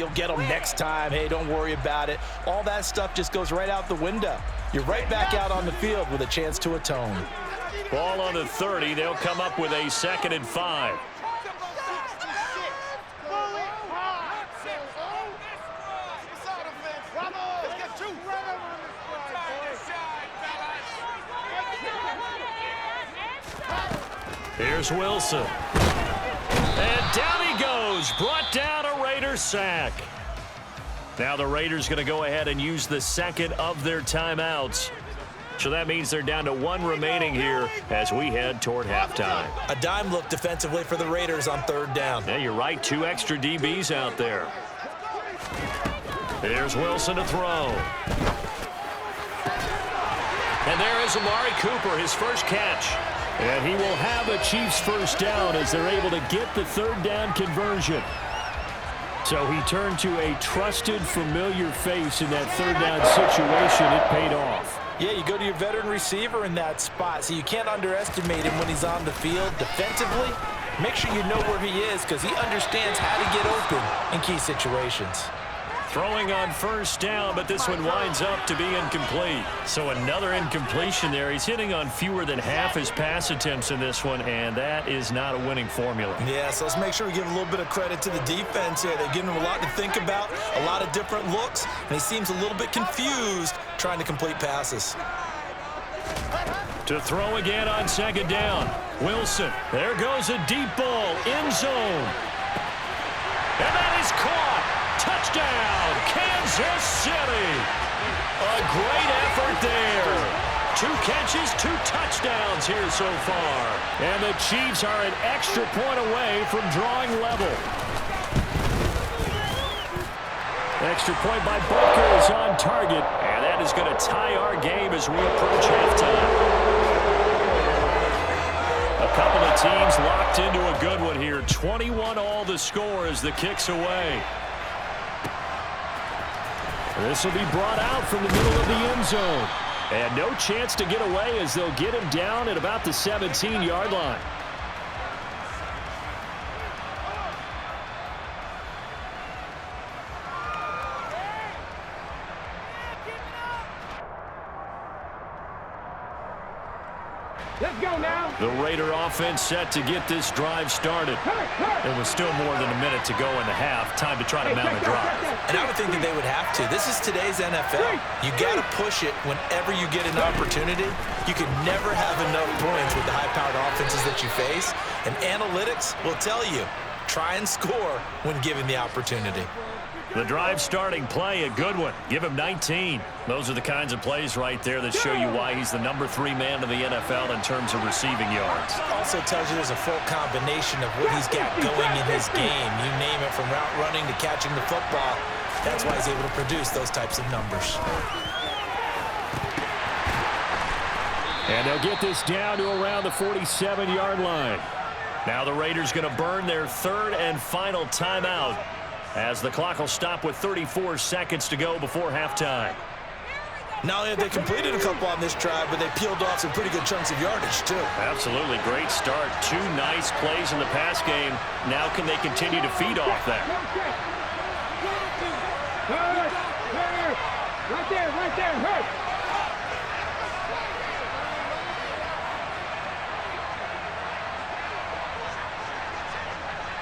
You'll get them next time. Hey, don't worry about it. All that stuff just goes right out the window. You're right back out on the field with a chance to atone. Ball on the 30. They'll come up with a 2nd and 5. Here's Wilson. And down he goes. Brought down a Raiders sack. Now the Raiders going to go ahead and use the 2nd of their timeouts. So that means they're down to 1 remaining here as we head toward halftime. A dime look defensively for the Raiders on 3rd down. Yeah, you're right. 2 extra DBs out there. Here's Wilson to throw. And there is Amari Cooper, his first catch. And he will have a Chiefs first down as they're able to get the 3rd down conversion. So he turned to a trusted, familiar face in that 3rd down situation. It paid off. Yeah, you go to your veteran receiver in that spot, so you can't underestimate him when he's on the field defensively. Make sure you know where he is because he understands how to get open in key situations. Throwing on 1st down, but this one winds up to be incomplete. So another incompletion there. He's hitting on fewer than half his pass attempts in this one, and that is not a winning formula. Yeah, so let's make sure we give a little bit of credit to the defense here. They're giving him a lot to think about, a lot of different looks, and he seems a little bit confused trying to complete passes. To throw again on 2nd down. Wilson. There goes a deep ball. End zone. And that is caught. Touchdown, Kansas City. A great effort there. 2 catches, 2 touchdowns here so far. And the Chiefs are an extra point away from drawing level. Extra point by Butker is on target. And that is going to tie our game as we approach halftime. A couple of teams locked into a good one here. 21-all the score as the kick's away. This will be brought out from the middle of the end zone. And no chance to get away as they'll get him down at about the 17-yard line. Let's go now. The Raider offense set to get this drive started. There was still more than a minute to go in the half. Time to try to mount a drive. And I would think that they would have to. This is today's NFL. You got to push it whenever you get an opportunity. You can never have enough points with the high-powered offenses that you face. And analytics will tell you, try and score when given the opportunity. The drive starting play, a good one. Give him 19. Those are the kinds of plays right there that show you why he's the number 3 man in the NFL in terms of receiving yards. Also tells you there's a full combination of what he's got going in his game. You name it, from route running to catching the football. That's why he's able to produce those types of numbers. And they'll get this down to around the 47-yard line. Now the Raiders going to burn their 3rd and final timeout, as the clock will stop with 34 seconds to go before halftime. Not only have they completed a couple on this drive, but they peeled off some pretty good chunks of yardage, too. Absolutely. Great start. 2 nice plays in the pass game. Now can they continue to feed off that? Right there, hurt.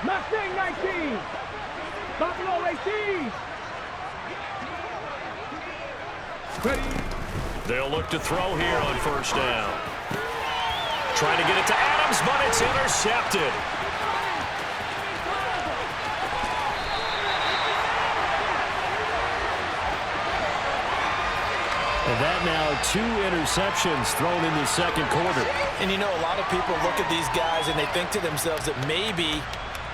Mustang 19. Buffalo 18. They'll look to throw here on 1st down. Trying to get it to Adams, but it's intercepted. And that now 2 interceptions thrown in the 2nd quarter. And you know, a lot of people look at these guys and they think to themselves that maybe,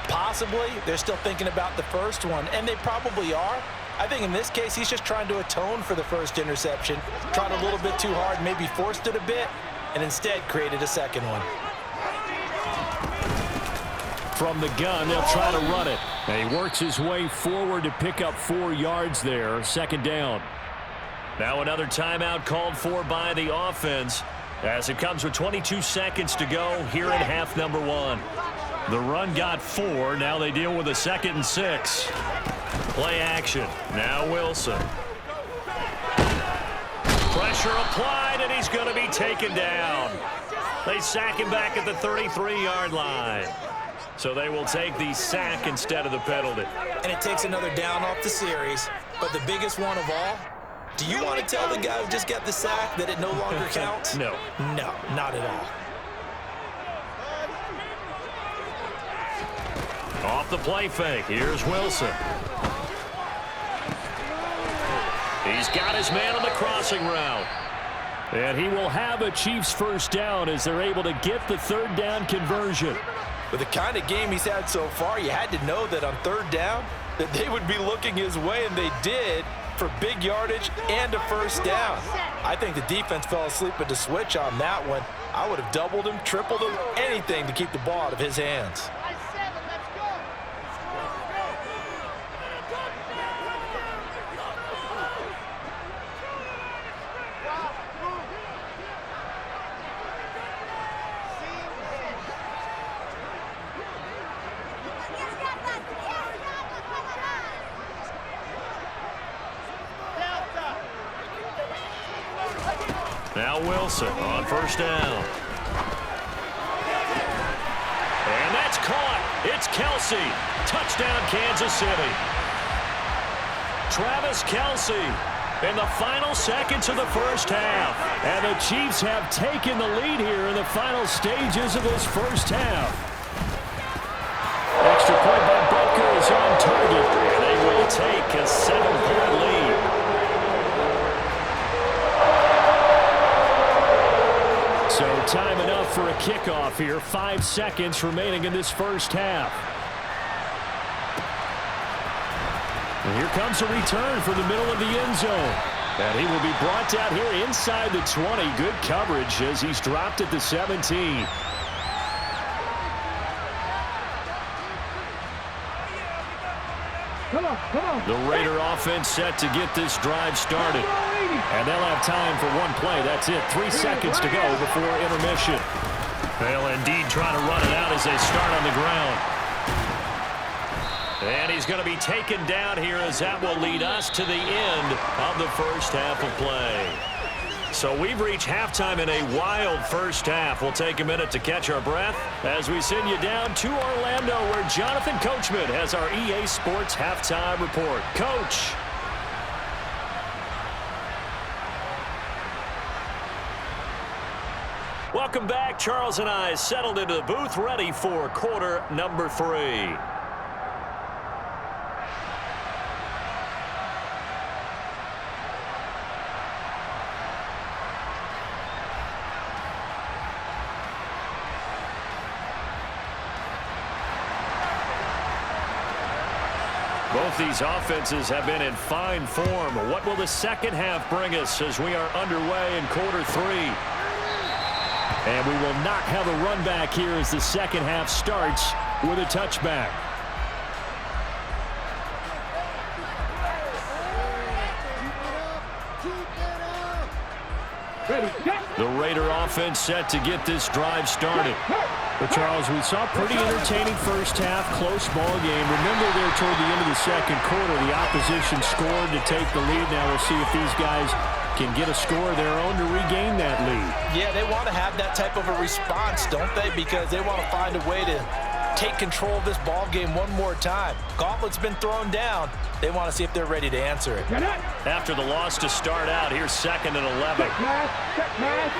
possibly, they're still thinking about the first one, and they probably are. I think in this case, he's just trying to atone for the first interception, tried a little bit too hard, maybe forced it a bit, and instead created a 2nd one. From the gun, they'll try to run it. And he works his way forward to pick up 4 yards there, 2nd down. Now another timeout called for by the offense, as it comes with 22 seconds to go here in half number 1. The run got 4. Now they deal with a 2nd and 6. Play action. Now Wilson. Pressure applied, and he's going to be taken down. They sack him back at the 33-yard line. So they will take the sack instead of the penalty. And it takes another down off the series. But the biggest one of all, do you want to tell the guy who just got the sack that it no longer counts? No. No, not at all. Off the play fake, here's Wilson. He's got his man on the crossing route. And he will have a Chiefs first down as they're able to get the third down conversion. With the kind of game he's had so far, you had to know that on third down that they would be looking his way, and they did, for big yardage and a first down. I think the defense fell asleep at the switch on that one. I would have doubled him, tripled him, anything to keep the ball out of his hands. Now Wilson on first down. And that's caught. It's Kelsey. Touchdown, Kansas City. Travis Kelsey in the final seconds of the first half. And the Chiefs have taken the lead here in the final stages of this first half. Extra point by Butker is on target. And they will take a 7-point lead. So time enough for a kickoff here. 5 seconds remaining in this first half. And here comes a return from the middle of the end zone. And he will be brought down here inside the 20. Good coverage as he's dropped at the 17. Come on. The Raider offense set to get this drive started. And they'll have time for one play. That's it. 3 seconds to go before intermission. They'll indeed try to run it out as they start on the ground. And he's going to be taken down here as that will lead us to the end of the first half of play. So we've reached halftime in a wild first half. We'll take a minute to catch our breath as we send you down to Orlando, where Jonathan Coachman has our EA Sports halftime report. Coach. Welcome back. Charles and I settled into the booth, ready for quarter number 3. Both these offenses have been in fine form. What will the second half bring us as we are underway in quarter 3? And we will not have a run back here as the second half starts with a touchback. The Raider offense set to get this drive started. But, Charles, we saw a pretty entertaining first half, close ball game. Remember there toward the end of the second quarter, the opposition scored to take the lead. Now we'll see if these guys can get a score of their own to regain that lead. Yeah, they want to have that type of a response, don't they? Because they want to find a way to take control of this ball game one more time. Gauntlet's been thrown down. They want to see if they're ready to answer it. After the loss to start out, here's 2nd and 11. Check pass.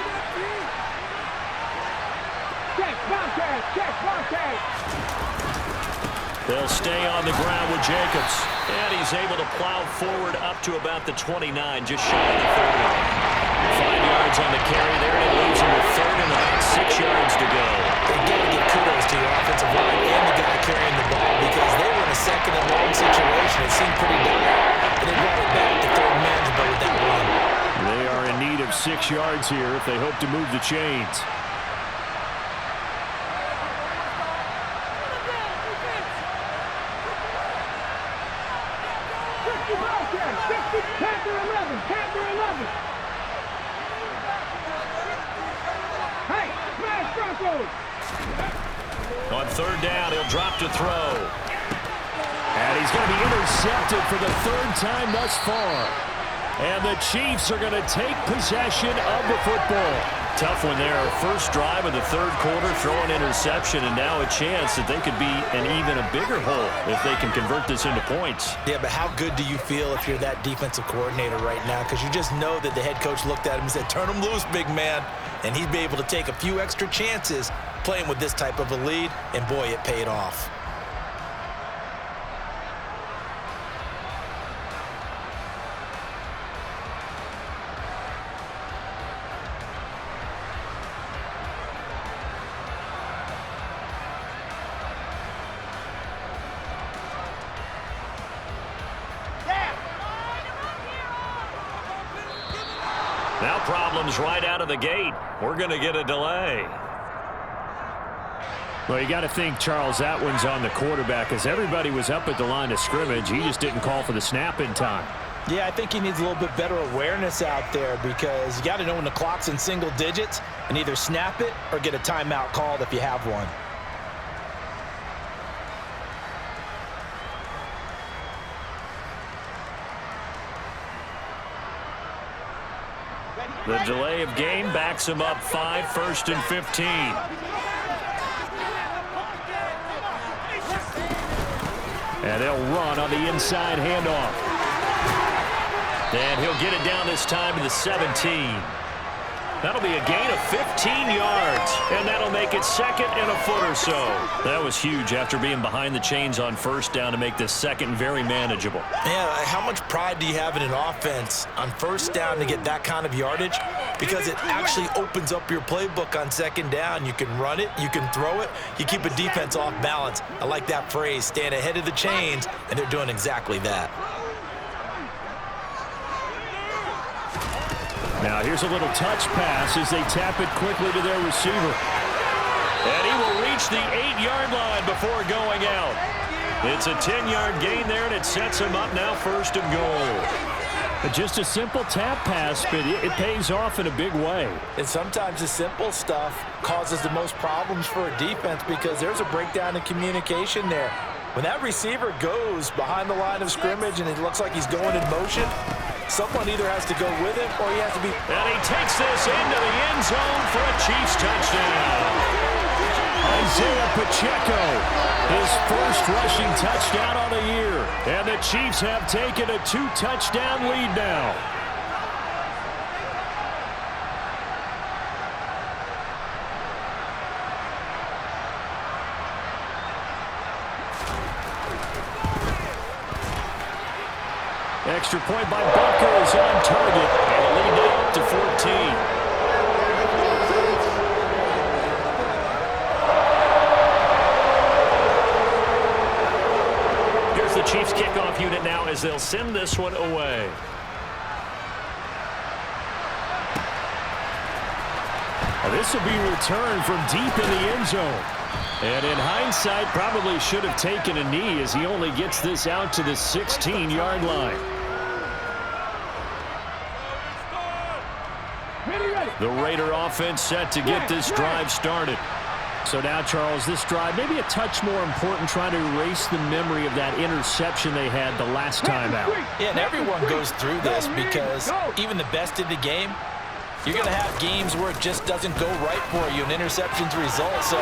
They'll stay on the ground with Jacobs. And he's able to plow forward up to about the 29, just shy of the 30. 5 yards on the carry there, and it leaves him with 3rd and about 6 yards to go. They got to give kudos to your offensive line and the guy carrying the ball, because they were in a 2nd and long situation. It seemed pretty dire. And they brought it back to 3rd and manageable with that run. They are in need of 6 yards here if they hope to move the chains. On 3rd down, he'll drop to throw. And he's going to be intercepted for the third time thus far. And the Chiefs are going to take possession of the football. Tough one there. First drive of the third quarter, throw an interception, and now a chance that they could be in even a bigger hole if they can convert this into points. Yeah, but how good do you feel if you're that defensive coordinator right now? Because you just know that the head coach looked at him and said, turn him loose, big man. And he'd be able to take a few extra chances playing with this type of a lead, and boy, it paid off. Now problems right out of the gate. We're going to get a delay. Well, you got to think, Charles, that one's on the quarterback as everybody was up at the line of scrimmage. He just didn't call for the snap in time. Yeah, I think he needs a little bit better awareness out there because you got to know when the clock's in single digits and either snap it or get a timeout called if you have one. The delay of game backs him up 5, 1st and 15. And they'll run on the inside handoff. And he'll get it down this time to the 17. That'll be a gain of 15 yards, and that'll make it 2nd and a foot or so. That was huge after being behind the chains on first down to make this second very manageable. Yeah, how much pride do you have in an offense on first down to get that kind of yardage? Because it actually opens up your playbook on second down. You can run it, you can throw it, you keep a defense off balance. I like that phrase, stand ahead of the chains, and they're doing exactly that. Now here's a little touch pass as they tap it quickly to their receiver. And he will reach the 8-yard line before going out. It's a 10-yard gain there, and it sets him up now 1st and goal. Just a simple tap pass, but it pays off in a big way. And sometimes the simple stuff causes the most problems for a defense because there's a breakdown in communication there. When that receiver goes behind the line of scrimmage and it looks like he's going in motion, someone either has to go with him or he has to be... And he takes this into the end zone for a Chiefs touchdown. Isaiah Pacheco, his first rushing touchdown on the year. And the Chiefs have taken a 2-touchdown lead now. Extra point by Butker is on target. And the lead now up to 14. Here's the Chiefs kickoff unit now as they'll send this one away. Now this will be returned from deep in the end zone. And in hindsight, probably should have taken a knee as he only gets this out to the 16-yard line. The Raider offense set to get this drive started. So now, Charles, this drive maybe a touch more important, trying to erase the memory of that interception they had the last time out. Yeah, and everyone goes through this because even the best in the game, you're going to have games where it just doesn't go right for you, and interceptions result. So,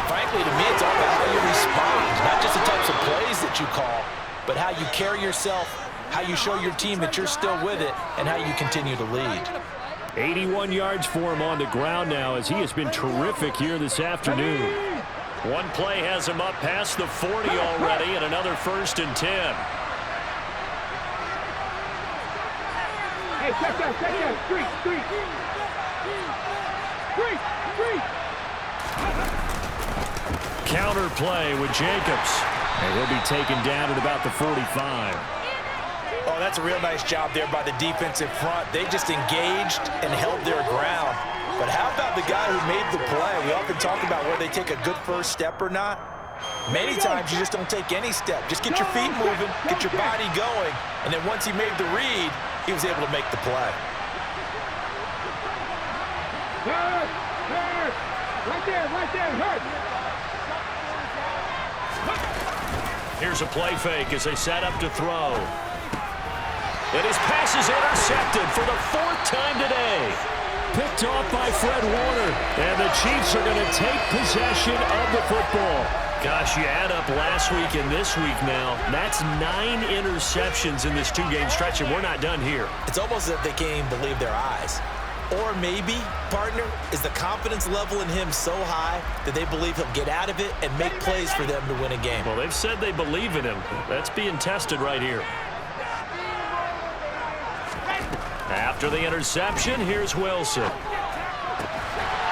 frankly, to me, it's all about how you respond, not just the types of plays that you call, but how you carry yourself, how you show your team that you're still with it, and how you continue to lead. 81 yards for him on the ground now as he has been terrific here this afternoon. One play has him up past the 40 already, and another 1st and 10. Hey, check that, street. Counter play with Jacobs. And he'll be taken down at about the 45. Oh, that's a real nice job there by the defensive front. They just engaged and held their ground. But how about the guy who made the play? We often talk about whether they take a good first step or not. Many times you just don't take any step. Just get your feet moving, get your body going, and then once he made the read, he was able to make the play. Right there, hurt. Here's a play fake as they set up to throw. And his pass is intercepted for the 4th time today. Picked off by Fred Warner. And the Chiefs are going to take possession of the football. Gosh, you add up last week and this week now. That's 9 interceptions in this 2-game stretch, and we're not done here. It's almost as if they can't even believe their eyes. Or maybe, partner, is the confidence level in him so high that they believe he'll get out of it and make plays for them to win a game. Well, they've said they believe in him. That's being tested right here. After the interception, here's Wilson.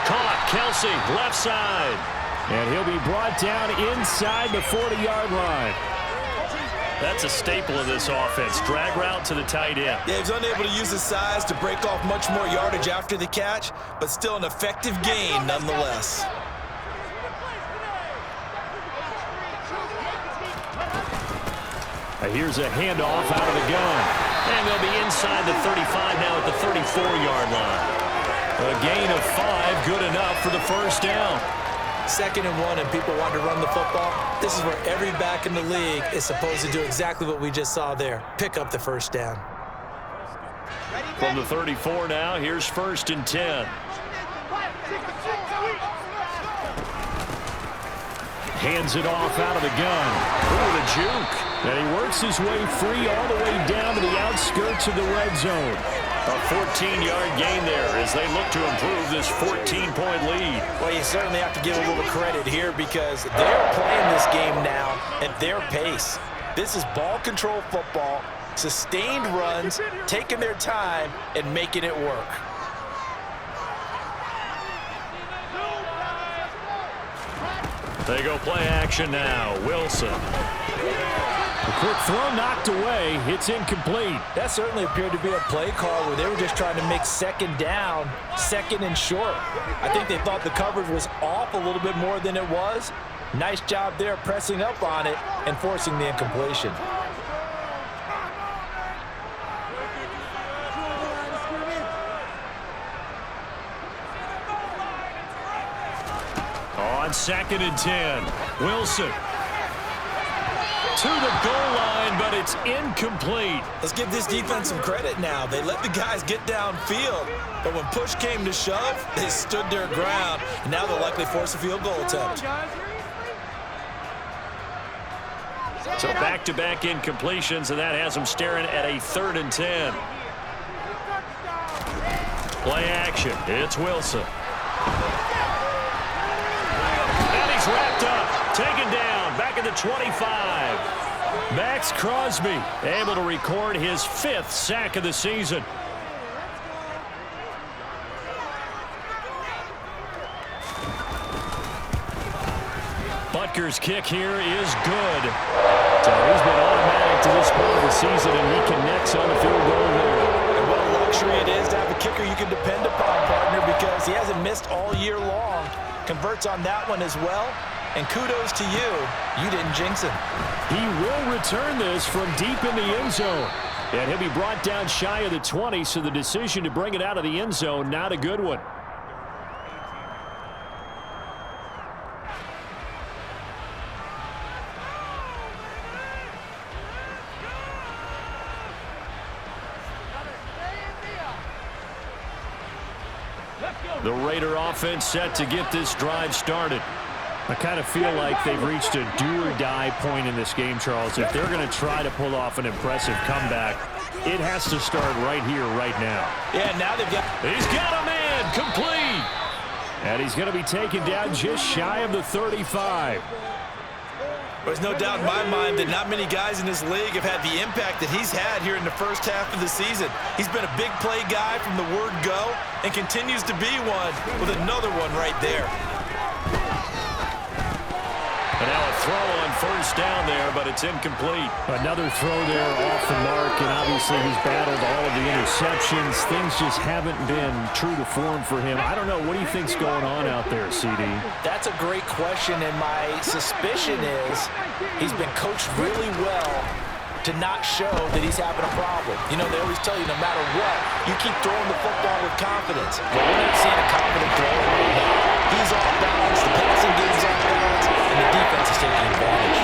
Caught, Kelsey, left side. And he'll be brought down inside the 40-yard line. That's a staple of this offense. Drag route to the tight end. Yeah, he's unable to use his size to break off much more yardage after the catch, but still an effective gain nonetheless. Here's a handoff out of the gun. And they'll be inside the 35 now at the 34-yard line. A gain of 5, good enough for the first down. 2nd and 1, and people want to run the football. This is where every back in the league is supposed to do exactly what we just saw there. Pick up the first down. From the 34 now, here's 1st and 10. Hands it off out of the gun. Ooh, the juke. And he works his way free all the way down to the outskirts of the red zone. A 14-yard gain there as they look to improve this 14-point lead. Well, you certainly have to give a little credit here because they're playing this game now at their pace. This is ball control football, sustained runs, taking their time, and making it work. They go play action now. Wilson. A quick throw knocked away. It's incomplete. That certainly appeared to be a play call where they were just trying to make 2nd down, 2nd and short. I think they thought the coverage was off a little bit more than it was. Nice job there pressing up on it and forcing the incompletion. On 2nd and 10, Wilson. To the goal line, but it's incomplete. Let's give this defense some credit now. They let the guys get downfield, but when push came to shove, they stood their ground, and now they'll likely force a field goal attempt. So back-to-back incompletions, and that has them staring at a 3rd and 10. Play action. It's Wilson. And he's wrapped up, taken down, back at the 25. Max Crosby able to record his 5th sack of the season. Butker's kick here is good. So he's been automatic to this point of the season, and he connects on the field goal there. And what a luxury it is to have a kicker you can depend upon, partner, because he hasn't missed all year long. Converts on that one as well. And kudos to you. You didn't jinx him. He will return this from deep in the end zone. And he'll be brought down shy of the 20, so the decision to bring it out of the end zone, not a good one. The Raider offense set to get this drive started. I kind of feel like they've reached a do-or-die point in this game, Charles. If they're going to try to pull off an impressive comeback, it has to start right here, right now. Yeah, now they've got... He's got a man, complete. And he's going to be taken down just shy of the 35. There's no doubt in my mind that not many guys in this league have had the impact that he's had here in the first half of the season. He's been a big play guy from the word go and continues to be one with another one right there. And now a throw on 1st down there, but it's incomplete. Another throw there off the mark, and obviously he's battled all of the interceptions. Things just haven't been true to form for him. I don't know. What do you think's going on out there, CD? That's a great question, and my suspicion is he's been coached really well to not show that he's having a problem. You know, they always tell you no matter what, you keep throwing the football with confidence. But we're not seeing a confident thrower right now. He's off balance, the passing game's off balance, and the defense is taking advantage.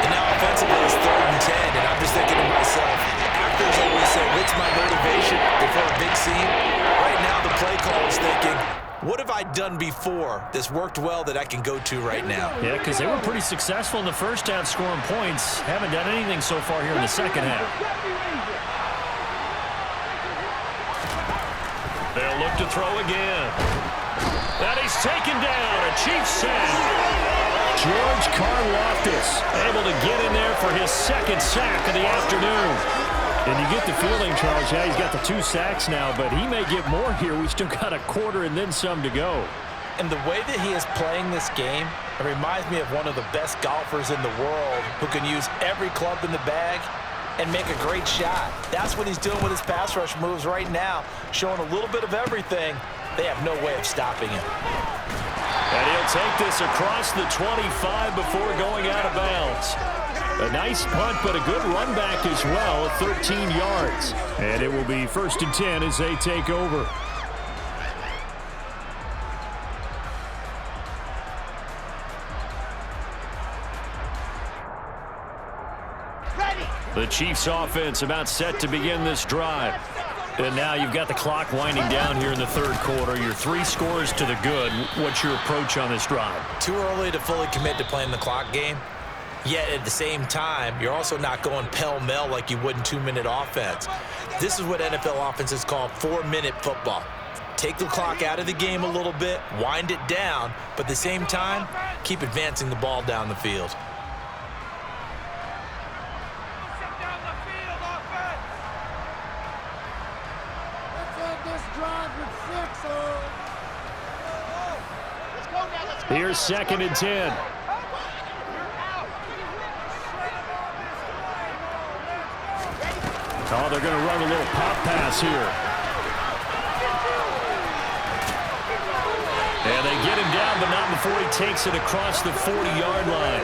And now Offensively, it's 3rd and 10, and I'm just thinking to myself, actors always say, what's my motivation before a big scene? Right now, the play caller is thinking, what have I done before that's worked well that I can go to right now? Yeah, because they were pretty successful in the first half scoring points. Haven't done anything so far here in the second half. They'll look to throw again. And he's taken down. A Chiefs sack. George Karlaftis able to get in there for his 2nd sack of the afternoon. And you get the feeling, Charles, yeah, he's got the 2 sacks now, but he may get more here. We still got a quarter and then some to go. And the way that he is playing this game, it reminds me of one of the best golfers in the world who can use every club in the bag and make a great shot. That's what he's doing with his pass rush moves right now, showing a little bit of everything. They have no way of stopping him. And he'll take this across the 25 before going out of bounds. A nice punt, but a good run back as well, 13 yards. And it will be 1st and 10 as they take over. The Chiefs offense about set to begin this drive. And now you've got the clock winding down here in the 3rd quarter. Your 3 scores to the good. What's your approach on this drive? Too early to fully commit to playing the clock game. Yet at the same time, you're also not going pell-mell like you would in 2-minute offense. This is what NFL offenses call 4-minute football. Take the clock out of the game a little bit, wind it down, but at the same time, keep advancing the ball down the field. Here's 2nd and 10. Oh, they're going to run a little pop pass here. And they get him down, but not before he takes it across the 40-yard line.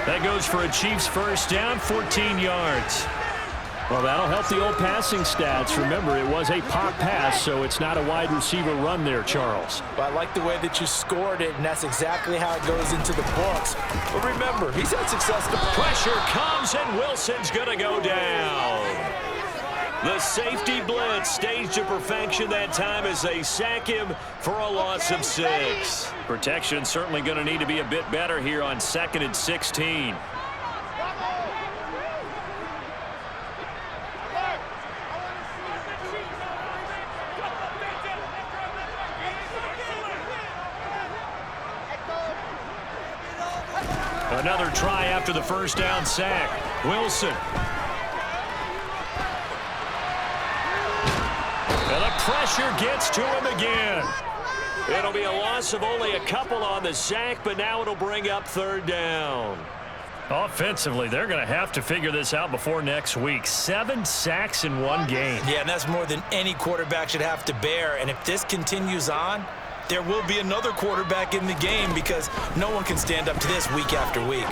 That goes for a Chiefs 1st down, 14 yards. Well, that'll help the old passing stats. Remember, it was a pop pass, so it's not a wide receiver run there, Charles. Well, I like the way that you scored it, and that's exactly how it goes into the books. But remember, he's had success. The pressure comes, and Wilson's going to go down. The safety blitz staged to perfection that time as they sack him for a loss of 6. Protection certainly going to need to be a bit better here on 2nd and 16. Another try after the 1st down sack. Wilson. And the pressure gets to him again. It'll be a loss of only a couple on the sack, but now it'll bring up 3rd down. Offensively, they're going to have to figure this out before next week. 7 sacks in one game. Yeah, and that's more than any quarterback should have to bear. And if this continues on, there will be another quarterback in the game because no one can stand up to this week after week.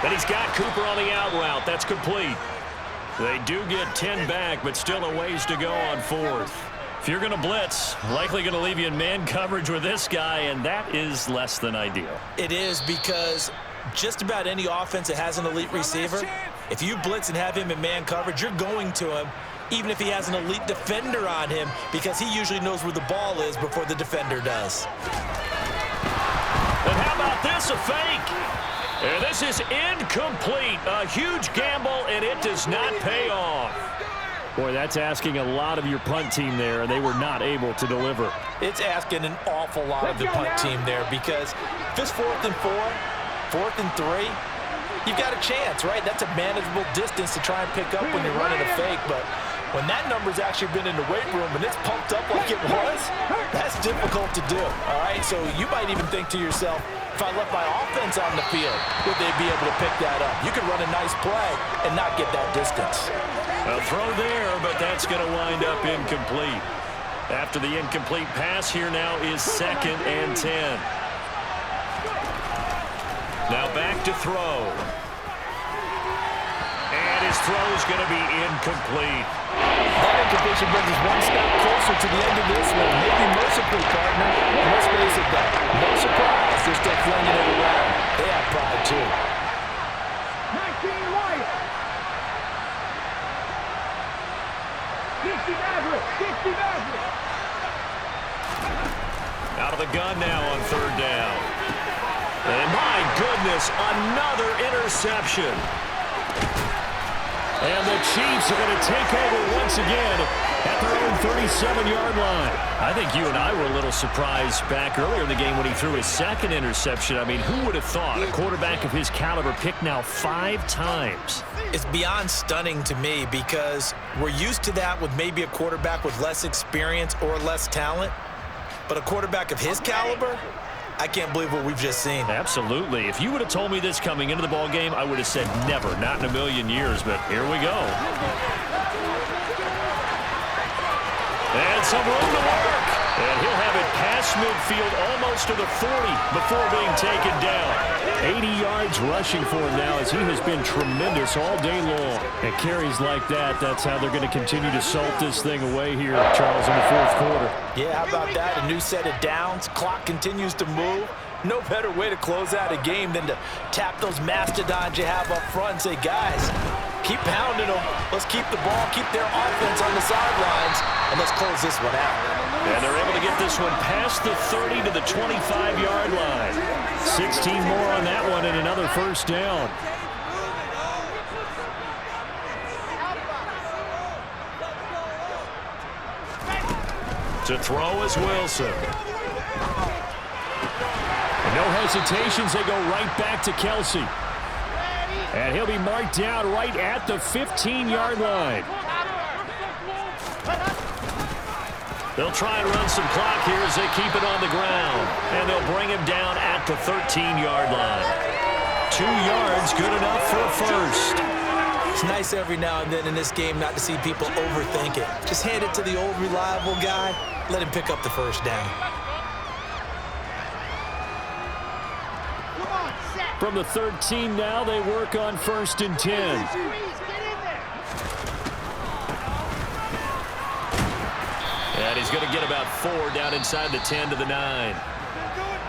But he's got Cooper on the out route. That's complete. They do get 10 back, but still a ways to go on 4th. If you're going to blitz, likely going to leave you in man coverage with this guy, and that is less than ideal. It is because just about any offense that has an elite receiver, if you blitz and have him in man coverage, you're going to him, even if he has an elite defender on him, because he usually knows where the ball is before the defender does. And how about this, a fake? And this is incomplete. A huge gamble, and it does not pay off. Boy, that's asking a lot of your punt team there, and they were not able to deliver. It's asking an awful lot of the punt team there because if it's 4th and 4, 4th and 3, you've got a chance, right? That's a manageable distance to try and pick up when you're running a fake, but when that number's actually been in the weight room and it's pumped up like it was, that's difficult to do, all right? So you might even think to yourself, if I left my offense on the field, would they be able to pick that up? You could run a nice play and not get that distance. A throw there, but that's going to wind up incomplete. After the incomplete pass, here now is 2nd and 10. Now back to throw. And his throw is going to be incomplete. That incompletion brings us one step closer to the end of this one. Maybe mercifully, partner. And let's face it, though, no surprise they're still flinging it around. They have pride, too. 19 White. 60 Maverick. 60 Maverick. Out of the gun now on third down. And my goodness, another interception. And the Chiefs are going to take over once again at their own 37-yard line. I think you and I were a little surprised back earlier in the game when he threw his second interception. I mean, who would have thought a quarterback of his caliber picked now 5 times? It's beyond stunning to me because we're used to that with maybe a quarterback with less experience or less talent. But a quarterback of his caliber, I can't believe what we've just seen. Absolutely. If you would have told me this coming into the ball game, I would have said never, not in a million years, but here we go. And some room to work. And he'll have it past midfield almost to the 40 before being taken down. 80 yards rushing for him now as he has been tremendous all day long. And carries like that, that's how they're going to continue to salt this thing away here, Charles, in the fourth quarter. Yeah, how about that? A new set of downs. Clock continues to move. No better way to close out a game than to tap those mastodons you have up front and say, guys, keep pounding them. Let's keep the ball, keep their offense on the sidelines, and let's close this one out. And they're able to get this one past the 30 to the 25-yard line. 16 more on that one and another first down. To throw is Wilson. No hesitations, they go right back to Kelsey. And he'll be marked down right at the 15-yard line. They'll try and run some clock here as they keep it on the ground. And they'll bring him down at the 13-yard line. 2 yards, good enough for a first. It's nice every now and then in this game not to see people overthink it. Just hand it to the old reliable guy. Let him pick up the first down. From the 13 now, they work on 1st and 10. And he's going to get about 4 down inside the 10 to the 9.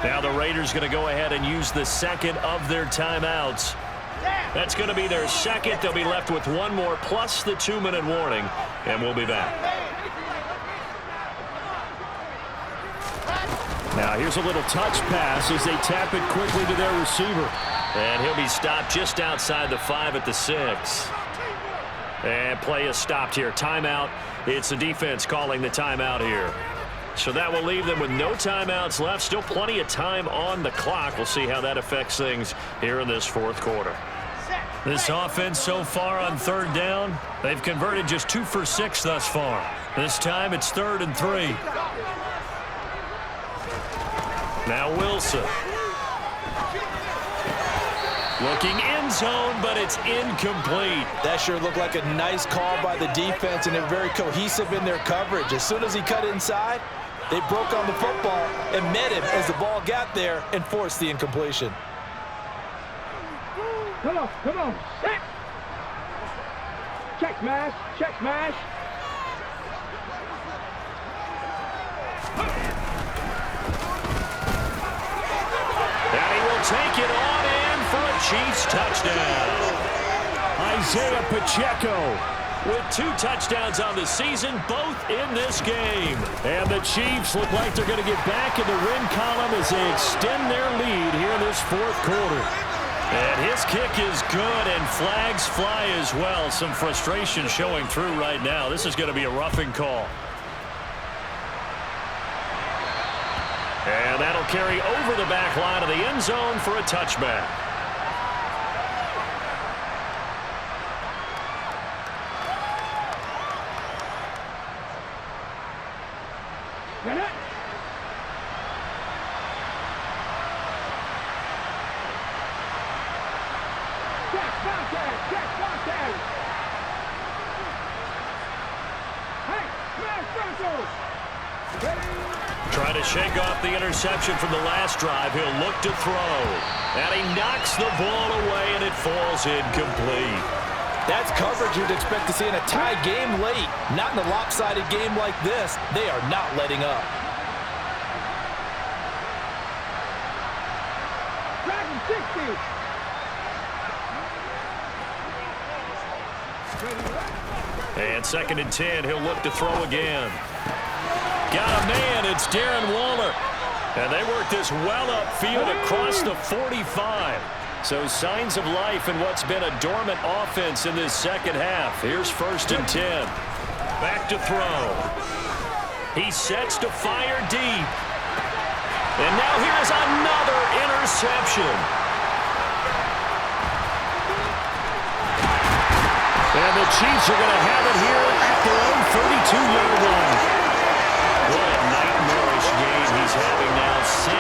Now the Raiders going to go ahead and use the second of their timeouts. That's going to be their second. They'll be left with 1 more plus the 2-minute warning, and we'll be back. Now here's a little touch pass as they tap it quickly to their receiver. And he'll be stopped just outside the 5 at the 6. And play is stopped here. Timeout. It's the defense calling the timeout here. So that will leave them with no timeouts left. Still plenty of time on the clock. We'll see how that affects things here in this fourth quarter. This offense so far on 3rd down, they've converted just 2 for 6 thus far. This time it's 3rd and 3. Now Wilson. Looking end zone, but it's incomplete. That sure looked like a nice call by the defense, and they're very cohesive in their coverage. As soon as he cut inside, they broke on the football and met him as the ball got there and forced the incompletion. Come on, come on. Set. Check smash, check smash. And he will take it on in for a Chiefs touchdown. Isaiah Pacheco with 2 touchdowns on the season, both in this game. And the Chiefs look like they're going to get back in the win column as they extend their lead here in this fourth quarter. And his kick is good, and flags fly as well. Some frustration showing through right now. This is going to be a roughing call. And that'll carry over the back line of the end zone for a touchback. Get it. Check contact, check contact. Hey, smash Broncos. Trying to shake off the interception from the last drive. He'll look to throw. And he knocks the ball away, and it falls incomplete. That's coverage you'd expect to see in a tie game late. Not in a lopsided game like this. They are not letting up. Dragon 60. And 2nd and 10, he'll look to throw again. Got a man, it's Darren Waller. And they work this well upfield across the 45. So signs of life in what's been a dormant offense in this second half. Here's 1st and 10. Back to throw. He sets to fire deep. And now here's another interception. And the Chiefs are going to have it here at their own 32-yard line. What a nightmarish game he's having now. 6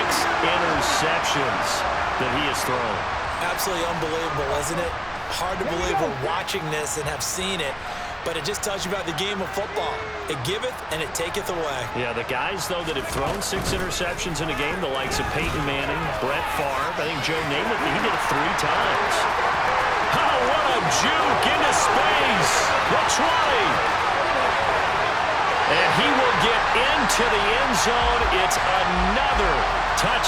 interceptions that he has thrown. Absolutely unbelievable, isn't it? Hard to believe we're watching this and have seen it, but it just tells you about the game of football. It giveth and it taketh away. Yeah, the guys, though, that have thrown 6 interceptions in a game, the likes of Peyton Manning, Brett Favre, I think Joe Namath, he did it 3 times. Oh, what a juke into space. The 20. And he will get into the end zone. It's another touchdown.